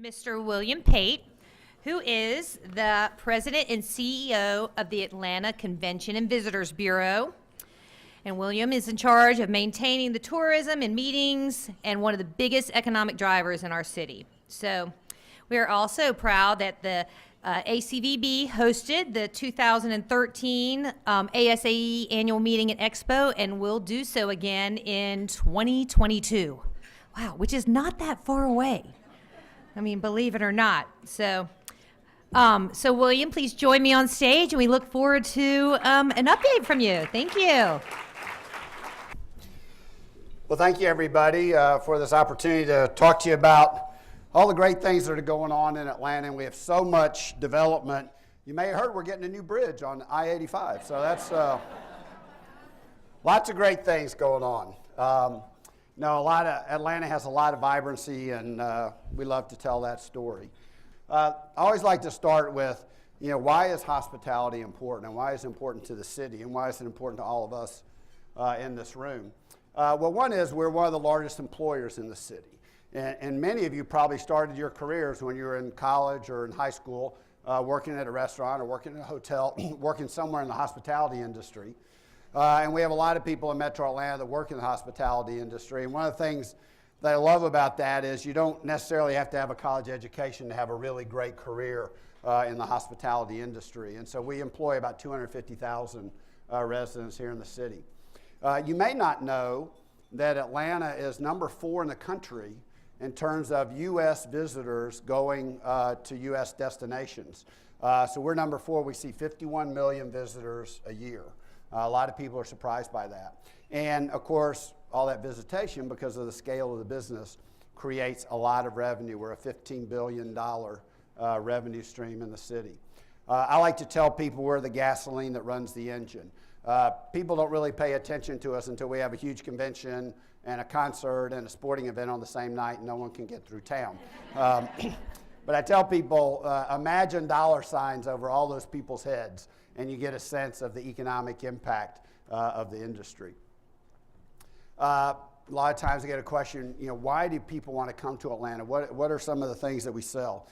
Mr. William Pate, who is the President and CEO of the Atlanta Convention and Visitors Bureau. And William is in charge of maintaining the tourism and meetings and one of the biggest economic drivers in our city. So we are also proud that the ACVB hosted the 2013 ASAE Annual Meeting and Expo and will do so again in 2022. Wow, which is not that far away. I mean, believe it or not. So William, please join me on stage, and we look forward to an update from you. Thank you. Well, thank you, everybody, for this opportunity to talk to you about all the great things that are going on in Atlanta. And we have so much development. You may have heard we're getting a new bridge on I-85, so that's lots of great things going on. Atlanta has a lot of vibrancy, and we love to tell that story. I always like to start with, why is hospitality important, and why is it important to the city, and why is it important to all of us in this room? Well, one is we're one of the largest employers in the city. And many of you probably started your careers when you were in college or in high school, working at a restaurant or working in a hotel, working somewhere in the hospitality industry. And we have a lot of people in Metro Atlanta that work in the hospitality industry. And one of the things that I love about that is you don't necessarily have to have a college education to have a really great career in the hospitality industry. And so we employ about 250,000 residents here in the city. You may not know that Atlanta is number 4 in the country in terms of U.S. visitors going to U.S. destinations. So we're number 4. We see 51 million visitors a year. A lot of people are surprised by that. And of course, all that visitation, because of the scale of the business, creates a lot of revenue. We're a $15 billion revenue stream in the city. I like to tell people we're the gasoline that runs the engine. People don't really pay attention to us until we have a huge convention and a concert and a sporting event on the same night, and no one can get through town. But I tell people, imagine dollar signs over all those people's heads, and you get a sense of the economic impact of the industry. A lot of times I get a question, why do people want to come to Atlanta? What are some of the things that we sell?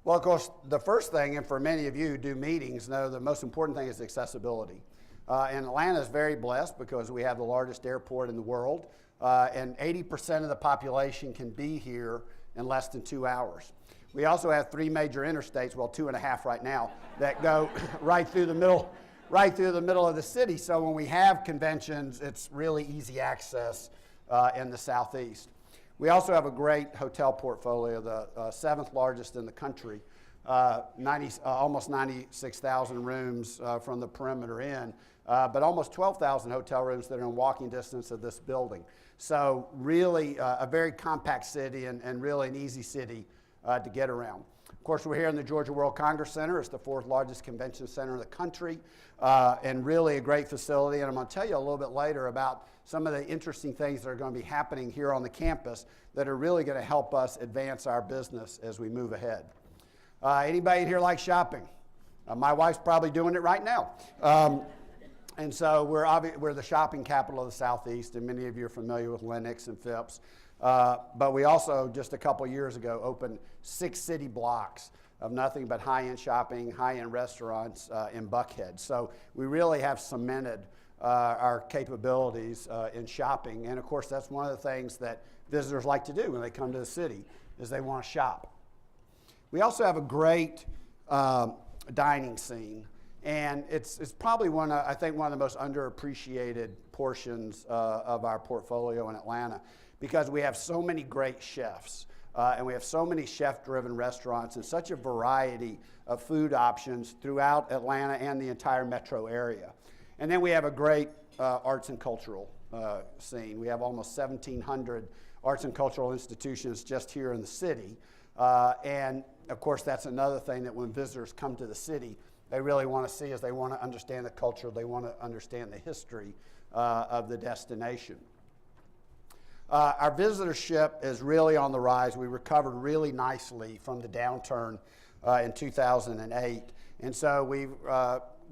Well, of course, the first thing, and for many of you who do meetings know the most important thing is accessibility. And Atlanta is very blessed because we have the largest airport in the world, and 80% of the population can be here in less than 2 hours. We also have 3 major interstates, well, 2.5 right now, that go right through the middle of the city. So when we have conventions, it's really easy access in the southeast. We also have a great hotel portfolio, the 7th largest in the country, almost 96,000 rooms from the perimeter in, but almost 12,000 hotel rooms that are in walking distance of this building. So really a very compact city and really an easy city to get around. Of course, we're here in the Georgia World Congress Center. It's the 4th largest convention center in the country, and really a great facility. And I'm going to tell you a little bit later about some of the interesting things that are going to be happening here on the campus that are really going to help us advance our business as we move ahead. Anybody in here like shopping? My wife's probably doing it right now. And so we're the shopping capital of the Southeast, and many of you are familiar with Lenox and Phipps. But we also, just a couple years ago, opened 6 city blocks of nothing but high-end shopping, high-end restaurants in Buckhead. So we really have cemented our capabilities in shopping. And of course, that's one of the things that visitors like to do when they come to the city, is they want to shop. We also have a great dining scene. And it's probably I think one of the most underappreciated portions of our portfolio in Atlanta, because we have so many great chefs, and we have so many chef-driven restaurants and such a variety of food options throughout Atlanta and the entire metro area. And then we have a great arts and cultural scene. We have almost 1,700 arts and cultural institutions just here in the city. And of course, that's another thing that when visitors come to the city, they really want to see, is they want to understand the culture, they want to understand the history of the destination. Our visitorship is really on the rise. We recovered really nicely from the downturn in 2008. And so we've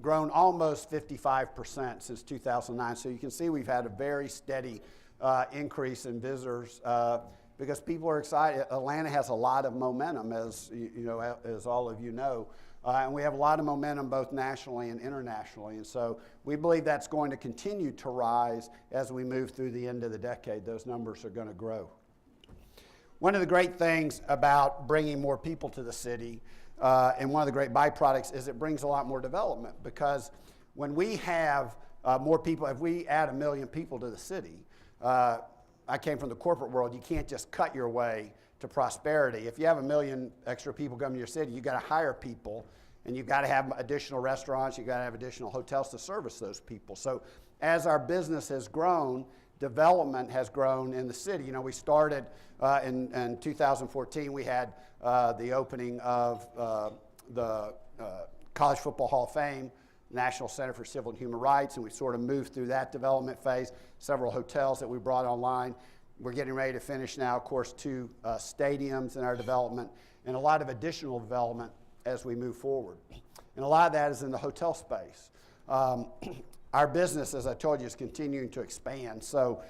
grown almost 55% since 2009. So you can see we've had a very steady increase in visitors because people are excited. Atlanta has a lot of momentum, as as all of you know. And we have a lot of momentum both nationally and internationally. And so we believe that's going to continue to rise as we move through the end of the decade. Those numbers are going to grow. One of the great things about bringing more people to the city, and one of the great byproducts, is it brings a lot more development, because when we have more people, if we add 1 million people to the city, I came from the corporate world, you can't just cut your way to prosperity. If you have 1 million extra people coming to your city, you got to hire people, and you've got to have additional restaurants, you've got to have additional hotels to service those people. So as our business has grown, development has grown in the city. You know, we started in 2014, we had the opening of the College Football Hall of Fame, National Center for Civil and Human Rights, and we sort of moved through that development phase, several hotels that we brought online. We're getting ready to finish now, of course, 2 stadiums in our development, and a lot of additional development as we move forward. And a lot of that is in the hotel space. Our business, as I told you, is continuing to expand. So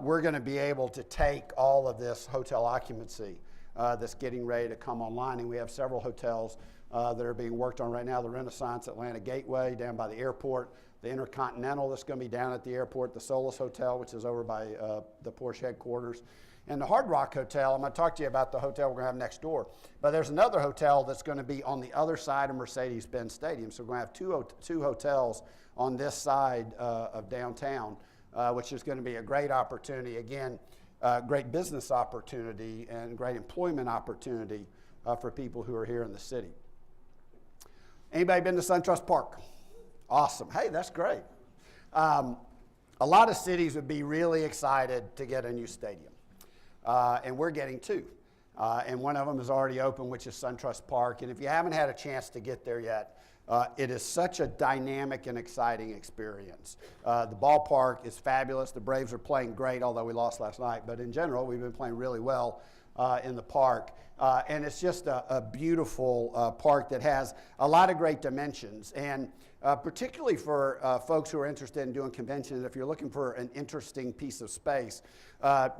we're going to be able to take all of this hotel occupancy that's getting ready to come online. And we have several hotels that are being worked on right now. The Renaissance Atlanta Gateway down by the airport, the Intercontinental that's going to be down at the airport, the Solis Hotel, which is over by the Porsche headquarters, and the Hard Rock Hotel. I'm going to talk to you about the hotel we're going to have next door. But there's another hotel that's going to be on the other side of Mercedes-Benz Stadium. So we're going to have two hotels on this side of downtown, which is going to be a great opportunity. Again, great business opportunity and great employment opportunity for people who are here in the city. Anybody been to SunTrust Park? Awesome. Hey, that's great. A lot of cities would be really excited to get a new stadium. And we're getting 2. And one of them is already open, which is SunTrust Park. And if you haven't had a chance to get there yet, it is such a dynamic and exciting experience. The ballpark is fabulous. The Braves are playing great, although we lost last night. But in general, we've been playing really well in the park. And it's just a beautiful park that has a lot of great dimensions. And particularly for folks who are interested in doing conventions, if you're looking for an interesting piece of space,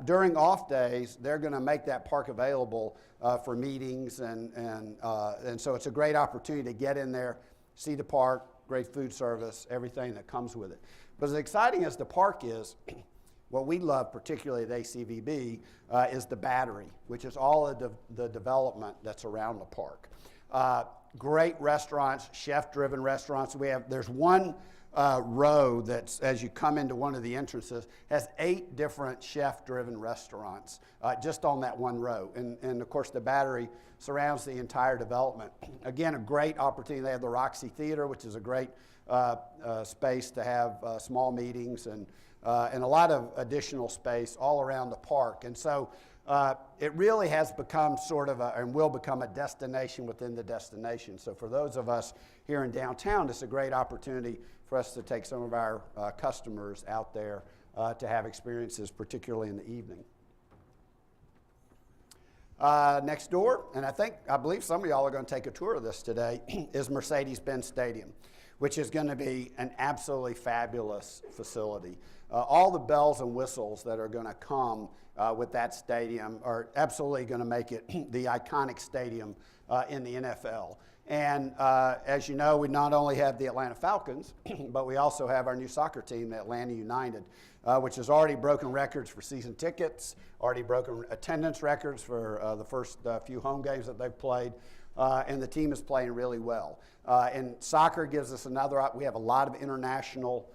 during off days, they're going to make that park available for meetings. And so it's a great opportunity to get in there, see the park, great food service, everything that comes with it. But as exciting as the park is, what we love, particularly at ACVB, is the Battery, which is all of the development that's around the park. Great restaurants, chef-driven restaurants. There's one row that's, as you come into one of the entrances, has 8 different chef-driven restaurants just on that one row. And of course, the Battery surrounds the entire development. Again, a great opportunity. They have the Roxy Theater, which is a great space to have small meetings and a lot of additional space all around the park. And so it really has become sort of and will become a destination within the destination. So for those of us here in downtown, it's a great opportunity for us to take some of our customers out there to have experiences, particularly in the evening. Next door, and I believe some of y'all are going to take a tour of this today, is Mercedes-Benz Stadium, which is going to be an absolutely fabulous facility. All the bells and whistles that are going to come with that stadium are absolutely going to make it the iconic stadium in the NFL. And as you know, we not only have the Atlanta Falcons, but we also have our new soccer team, the Atlanta United, which has already broken records for season tickets, already broken attendance records for the first few home games that they've played, and the team is playing really well. And soccer gives us we have a lot of international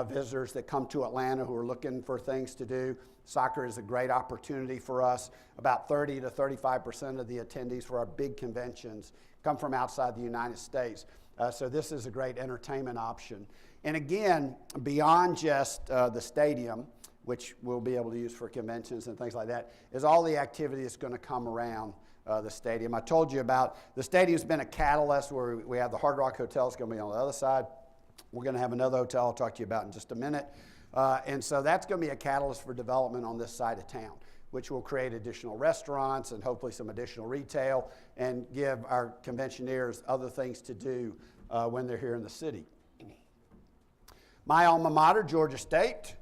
visitors that come to Atlanta who are looking for things to do. Soccer is a great opportunity for us. About 30 to 35% of the attendees for our big conventions come from outside the United States. So this is a great entertainment option. And again, beyond just the stadium, which we'll be able to use for conventions and things like that, is all the activity that's going to come around the stadium. I told you about the stadium's been a catalyst where we have the Hard Rock Hotel. It's going to be on the other side. We're going to have another hotel I'll talk to you about in just a minute. And so that's going to be a catalyst for development on this side of town, which will create additional restaurants and hopefully some additional retail and give our conventioneers other things to do when they're here in the city. My alma mater, Georgia State,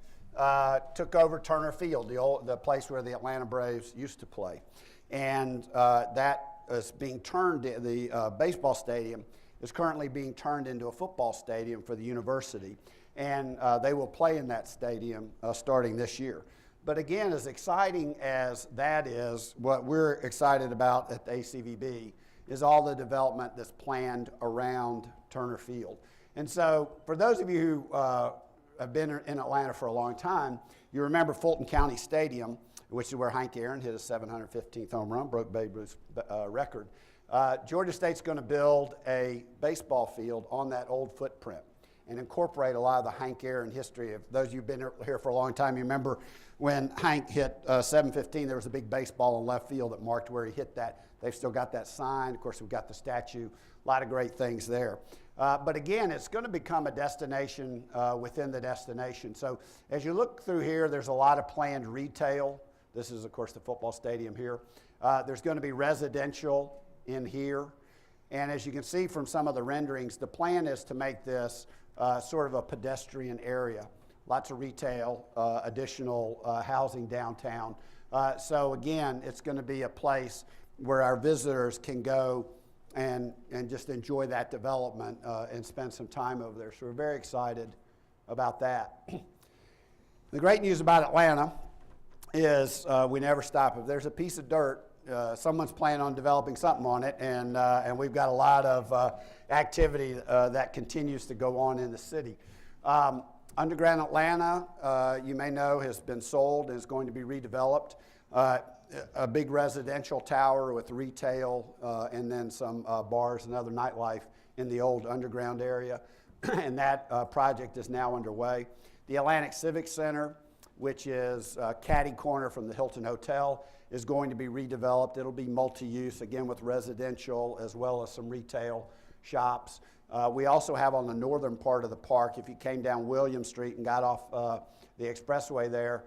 took over Turner Field, the place where the Atlanta Braves used to play. And that is being turned, the baseball stadium is currently being turned into a football stadium for the university. And they will play in that stadium starting this year. But again, as exciting as that is, what we're excited about at the ACVB is all the development that's planned around Turner Field. And so for those of you who have been in Atlanta for a long time, you remember Fulton County Stadium, which is where Hank Aaron hit his 715th home run, broke Babe Ruth's record. Georgia State's going to build a baseball field on that old footprint and incorporate a lot of the Hank Aaron history. If those of you who've been here for a long time, you remember when Hank hit 715, there was a big baseball in left field that marked where he hit that. They've still got that sign. Of course, we've got the statue. A lot of great things there. But again, it's going to become a destination within the destination. So as you look through here, there's a lot of planned retail. This is, of course, the football stadium here. There's going to be residential in here. And as you can see from some of the renderings, the plan is to make this sort of a pedestrian area. Lots of retail, additional housing downtown. So again, it's going to be a place where our visitors can go and just enjoy that development and spend some time over there. So we're very excited about that. The great news about Atlanta is we never stop. If there's a piece of dirt, someone's planning on developing something on it, and we've got a lot of activity that continues to go on in the city. Underground Atlanta, you may know, has been sold and is going to be redeveloped. A big residential tower with retail and then some bars and other nightlife in the old underground area, and that project is now underway. The Atlantic Civic Center, which is catty corner from the Hilton Hotel, is going to be redeveloped. It'll be multi-use, again with residential as well as some retail shops. We also have on the northern part of the park, if you came down William Street and got off the expressway there,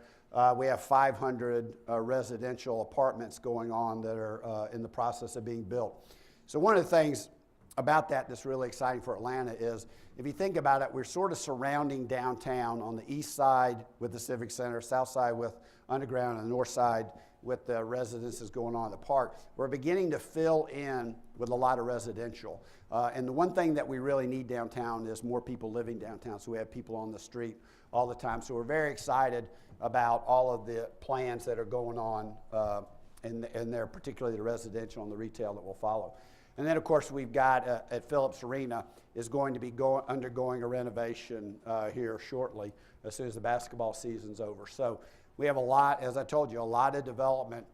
we have 500 residential apartments going on that are in the process of being built. So one of the things about that that's really exciting for Atlanta is, if you think about it, we're sort of surrounding downtown on the east side with the Civic Center, south side with underground, and the north side with the residences going on in the park. We're beginning to fill in with a lot of residential. And the one thing that we really need downtown is more people living downtown, so we have people on the street all the time. So we're very excited about all of the plans that are going on in there, particularly the residential and the retail that will follow. And then, of course, we've got at Phillips Arena is going to be undergoing a renovation here shortly as soon as the basketball season's over. So we have a lot, as I told you, a lot of development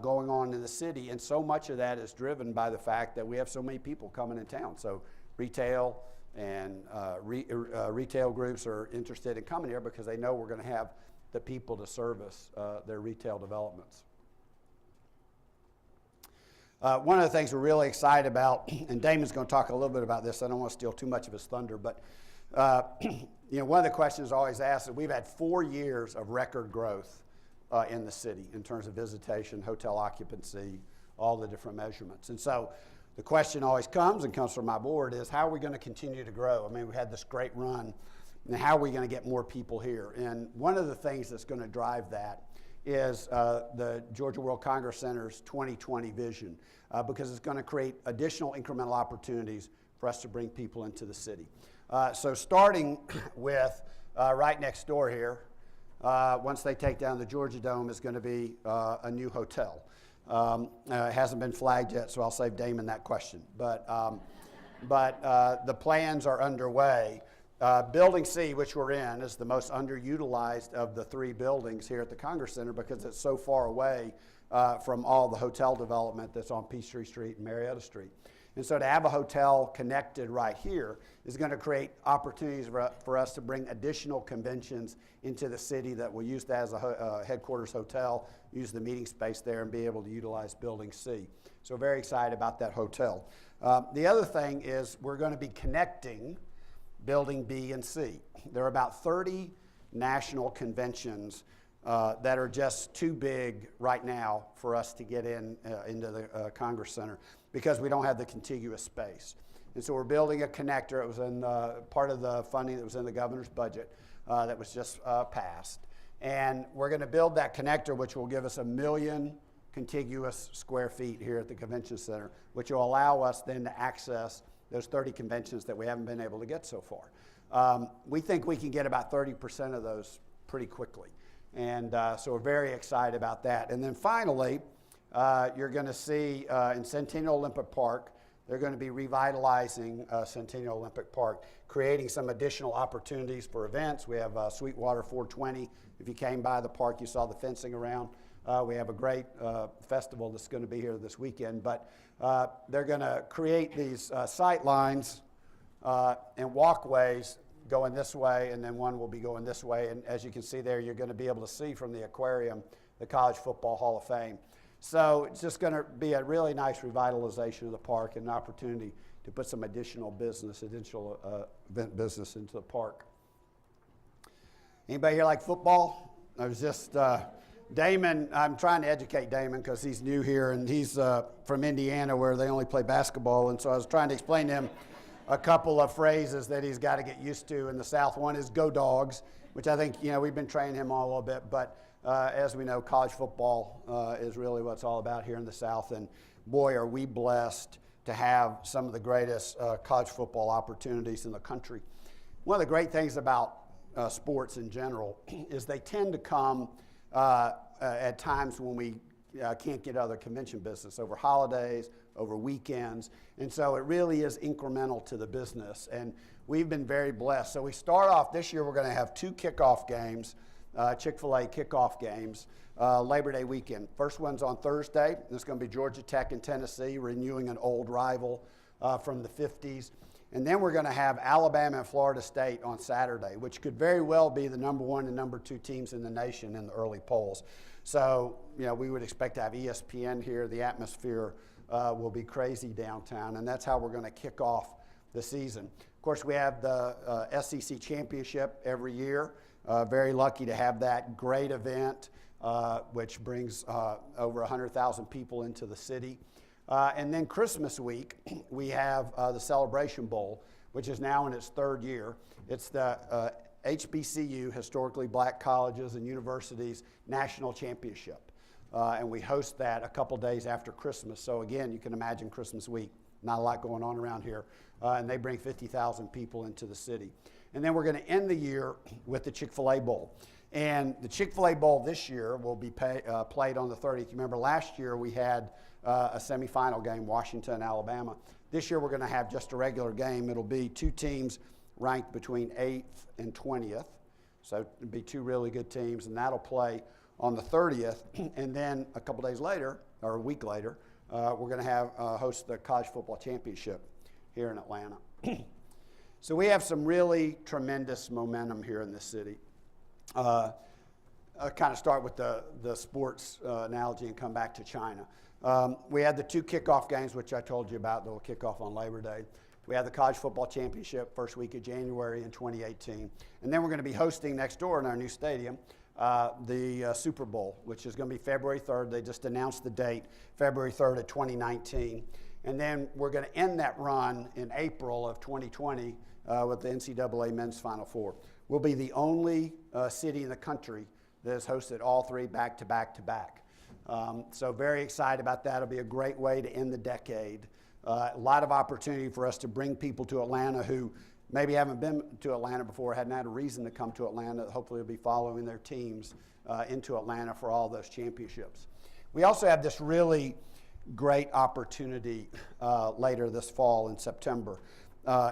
going on in the city, and so much of that is driven by the fact that we have so many people coming in town. So retail and retail groups are interested in coming here because they know we're going to have the people to service their retail developments. One of the things we're really excited about, and Damon's going to talk a little bit about this, I don't want to steal too much of his thunder, but one of the questions always asked is, we've had 4 years of record growth in the city in terms of visitation, hotel occupancy, all the different measurements. And so the question always comes from my board is, how are we going to continue to grow? I mean, we had this great run, and how are we going to get more people here? And one of the things that's going to drive that is the Georgia World Congress Center's 2020 vision, because it's going to create additional incremental opportunities for us to bring people into the city. So starting with right next door here, once they take down the Georgia Dome, is going to be a new hotel. It hasn't been flagged yet, so I'll save Damon that question. But the plans are underway. Building C, which we're in, is the most underutilized of the 3 buildings here at the Congress Center because it's so far away from all the hotel development that's on Peachtree Street and Marietta Street. And so to have a hotel connected right here is going to create opportunities for us to bring additional conventions into the city that will use that as a headquarters hotel, use the meeting space there, and be able to utilize Building C. So very excited about that hotel. The other thing is we're going to be connecting Building B and C. There are about 30 national conventions that are just too big right now for us to get into the Congress Center because we don't have the contiguous space. And so we're building a connector. It was in part of the funding that was in the governor's budget that was just passed. And we're going to build that connector, which will give us 1 million contiguous square feet here at the convention center, which will allow us then to access those 30 conventions that we haven't been able to get so far. We think we can get about 30% of those pretty quickly. And so we're very excited about that. And then finally, you're going to see in Centennial Olympic Park, they're going to be revitalizing Centennial Olympic Park, creating some additional opportunities for events. We have Sweetwater 420. If you came by the park, you saw the fencing around. We have a great festival that's going to be here this weekend. But they're going to create these sight lines and walkways going this way, and then one will be going this way. And as you can see there, you're going to be able to see from the aquarium the College Football Hall of Fame. So it's just going to be a really nice revitalization of the park and an opportunity to put some additional business, event business into the park. Anybody here like football? I was just, Damon, I'm trying to educate Damon because he's new here, and he's from Indiana where they only play basketball. And so I was trying to explain to him a couple of phrases that he's got to get used to in the South. One is go dogs, which I think, we've been training him on a little bit, but as we know, college football is really what it's all about here in the South. And boy, are we blessed to have some of the greatest college football opportunities in the country. One of the great things about sports in general is they tend to come at times when we can't get other convention business, over holidays, over weekends. And so it really is incremental to the business. And we've been very blessed. So we start off this year, we're going to have 2 kickoff games, Chick-fil-A kickoff games, Labor Day weekend. First one's on Thursday. It's going to be Georgia Tech and Tennessee, renewing an old rival from the 50s. And then we're going to have Alabama and Florida State on Saturday, which could very well be the number 1 and number 2 teams in the nation in the early polls. So, we would expect to have ESPN here. The atmosphere will be crazy downtown, and that's how we're going to kick off the season. Of course, we have the SEC Championship every year. Very lucky to have that great event, which brings over 100,000 people into the city. And then Christmas week, we have the Celebration Bowl, which is now in its 3rd year. It's the HBCU, Historically Black Colleges and Universities National Championship. And we host that a couple days after Christmas. So again, you can imagine Christmas week, not a lot going on around here. And they bring 50,000 people into the city. And then we're going to end the year with the Chick-fil-A Bowl. And the Chick-fil-A Bowl this year will be played on the 30th. You remember last year we had a semifinal game, Washington, Alabama. This year we're going to have just a regular game. It'll be 2 teams ranked between 8th and 20th. So it'll be 2 really good teams, and that'll play on the 30th. And then a couple days later, or a week later, we're going to have host the College Football Championship here in Atlanta. So we have some really tremendous momentum here in this city. I'll kind of start with the sports analogy and come back to China. We had the 2 kickoff games, which I told you about. They'll kick off on Labor Day. We have the College Football Championship first week of January in 2018. And then we're going to be hosting next door in our new stadium the Super Bowl, which is going to be February 3rd. They just announced the date, February 3rd of 2019. And then we're going to end that run in April of 2020 with the NCAA Men's Final Four. We'll be the only city in the country that has hosted all 3 back-to-back-to-back. So very excited about that. It'll be a great way to end the decade. A lot of opportunity for us to bring people to Atlanta who maybe haven't been to Atlanta before, hadn't had a reason to come to Atlanta. Hopefully will be following their teams into Atlanta for all those championships. We also have this really great opportunity later this fall in September.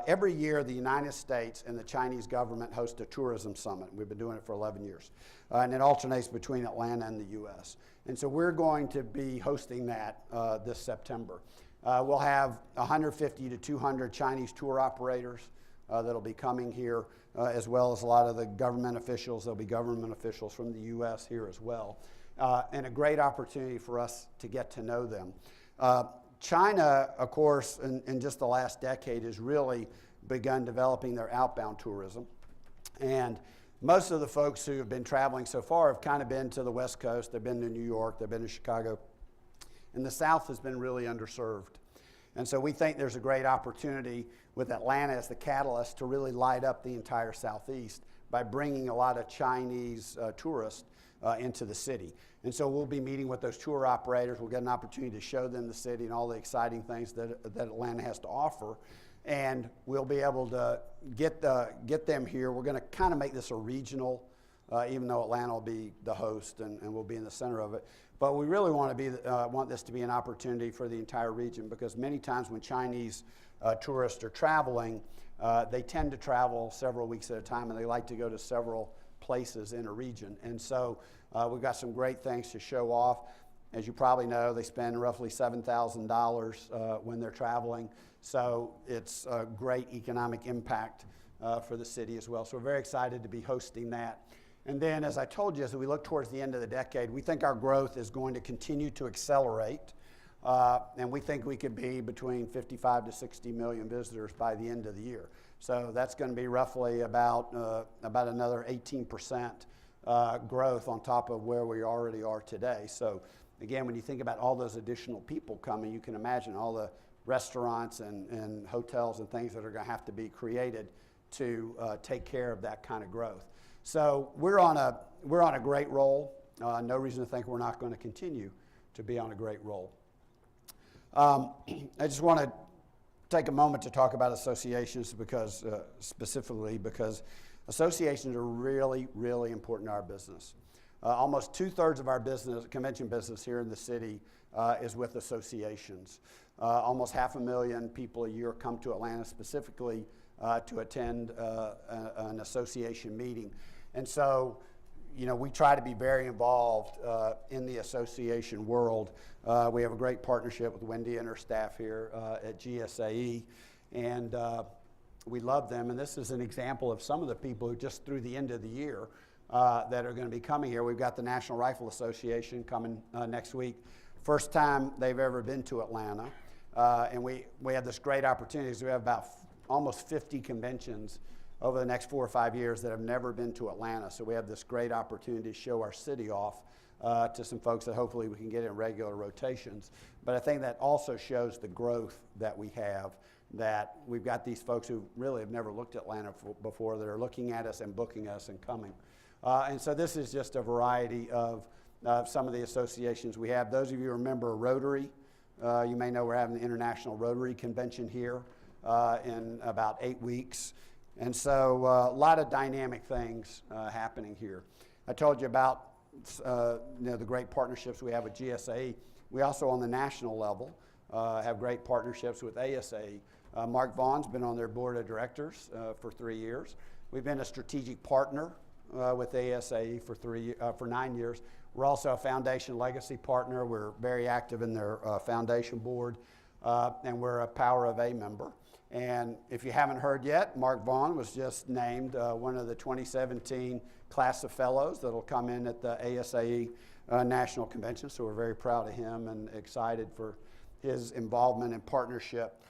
Every year, the United States and the Chinese government host a tourism summit. We've been doing it for 11 years. And it alternates between Atlanta and the U.S. And so we're going to be hosting that this September. We'll have 150 to 200 Chinese tour operators that'll be coming here, as well as a lot of the government officials. There'll be government officials from the U.S. here as well. And a great opportunity for us to get to know them. China, of course, in just the last decade has really begun developing their outbound tourism. And most of the folks who have been traveling so far have kind of been to the West Coast. They've been to New York. They've been to Chicago. And the South has been really underserved. And so we think there's a great opportunity with Atlanta as the catalyst to really light up the entire Southeast, by bringing a lot of Chinese tourists into the city. And so we'll be meeting with those tour operators. We'll get an opportunity to show them the city and all the exciting things that Atlanta has to offer. And we'll be able to get them here. We're going to kind of make this a regional, even though Atlanta will be the host and we'll be in the center of it. But we really want this to be an opportunity for the entire region, because many times when Chinese tourists are traveling, they tend to travel several weeks at a time, and they like to go to several places in a region. And so we've got some great things to show off. As you probably know, they spend roughly $7,000 when they're traveling. So it's a great economic impact for the city as well. So we're very excited to be hosting that. And then, as I told you, as we look towards the end of the decade, we think our growth is going to continue to accelerate. And we think we could be between 55 to 60 million visitors by the end of the year. So that's going to be roughly about another 18% growth on top of where we already are today. So again, when you think about all those additional people coming, you can imagine all the restaurants and hotels and things that are going to have to be created to take care of that kind of growth. So we're on a great roll. No reason to think we're not going to continue to be on a great roll. I just want to take a moment to talk about associations specifically because associations are really, really important to our business. Almost 2/3 of our convention business here in the city is with associations. Almost 500,000 people a year come to Atlanta specifically to attend an association meeting. And so, we try to be very involved in the association world. We have a great partnership with Wendy and her staff here at GSAE, and we love them. And this is an example of some of the people who just through the end of the year that are going to be coming here. We've got the National Rifle Association coming next week. First time they've ever been to Atlanta. And we have this great opportunity. So we have about almost 50 conventions over the next 4 or 5 years that have never been to Atlanta. So we have this great opportunity to show our city off to some folks that hopefully we can get in regular rotations. But I think that also shows the growth that we have, that we've got these folks who really have never looked at Atlanta before that are looking at us and booking us and coming. And so this is just a variety of some of the associations we have. Those of you who remember Rotary, you may know we're having the International Rotary Convention here in about 8 weeks. And so a lot of dynamic things happening here. I told you about the great partnerships we have with GSAE. We also, on the national level, have great partnerships with ASAE. Mark Vaughn's been on their board of directors for 3 years. We've been a strategic partner with ASAE for 9 years. We're also a foundation legacy partner. We're very active in their foundation board, and we're a Power of A member. And if you haven't heard yet, Mark Vaughn was just named one of the 2017 class of fellows that'll come in at the ASAE National Convention. So we're very proud of him and excited for his involvement and partnership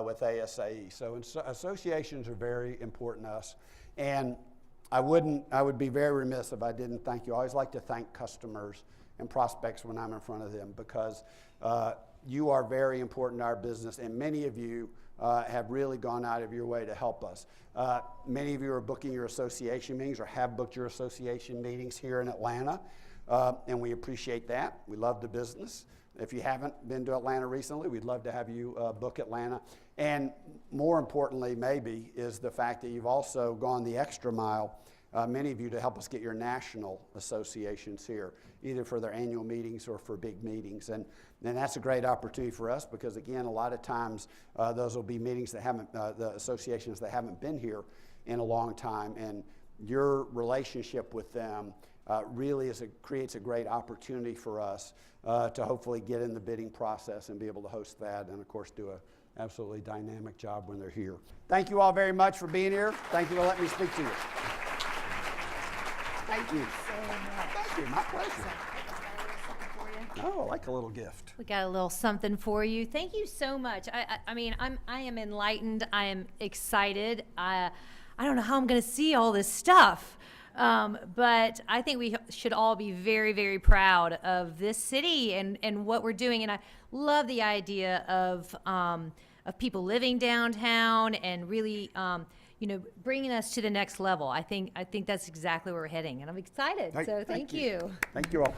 with ASAE. So associations are very important to us. And I would be very remiss if I didn't thank you. I always like to thank customers and prospects when I'm in front of them, because you are very important to our business, and many of you have really gone out of your way to help us. Many of you are booking your association meetings or have booked your association meetings here in Atlanta, and we appreciate that. We love the business. If you haven't been to Atlanta recently, we'd love to have you book Atlanta. And more importantly, maybe, is the fact that you've also gone the extra mile, many of you, to help us get your national associations here, either for their annual meetings or for big meetings. And that's a great opportunity for us, because, again, a lot of times those will be meetings that haven't, the associations that haven't been here in a long time. And your relationship with them really creates a great opportunity for us to hopefully get in the bidding process and be able to host that, and of course do an absolutely dynamic job when they're here. Thank you all very much for being here. Thank you for letting me speak to you. Thank you so much. Thank you, my pleasure. Oh, I like a little gift. We got a little something for you. Thank you so much. I mean, I am enlightened. I am excited. I don't know how I'm going to see all this stuff. But I think we should all be very, very proud of this city and what we're doing. And I love the idea of people living downtown and really, you know, bringing us to the next level. I think that's exactly where we're heading, and I'm excited. Right, So thank you. Thank you all.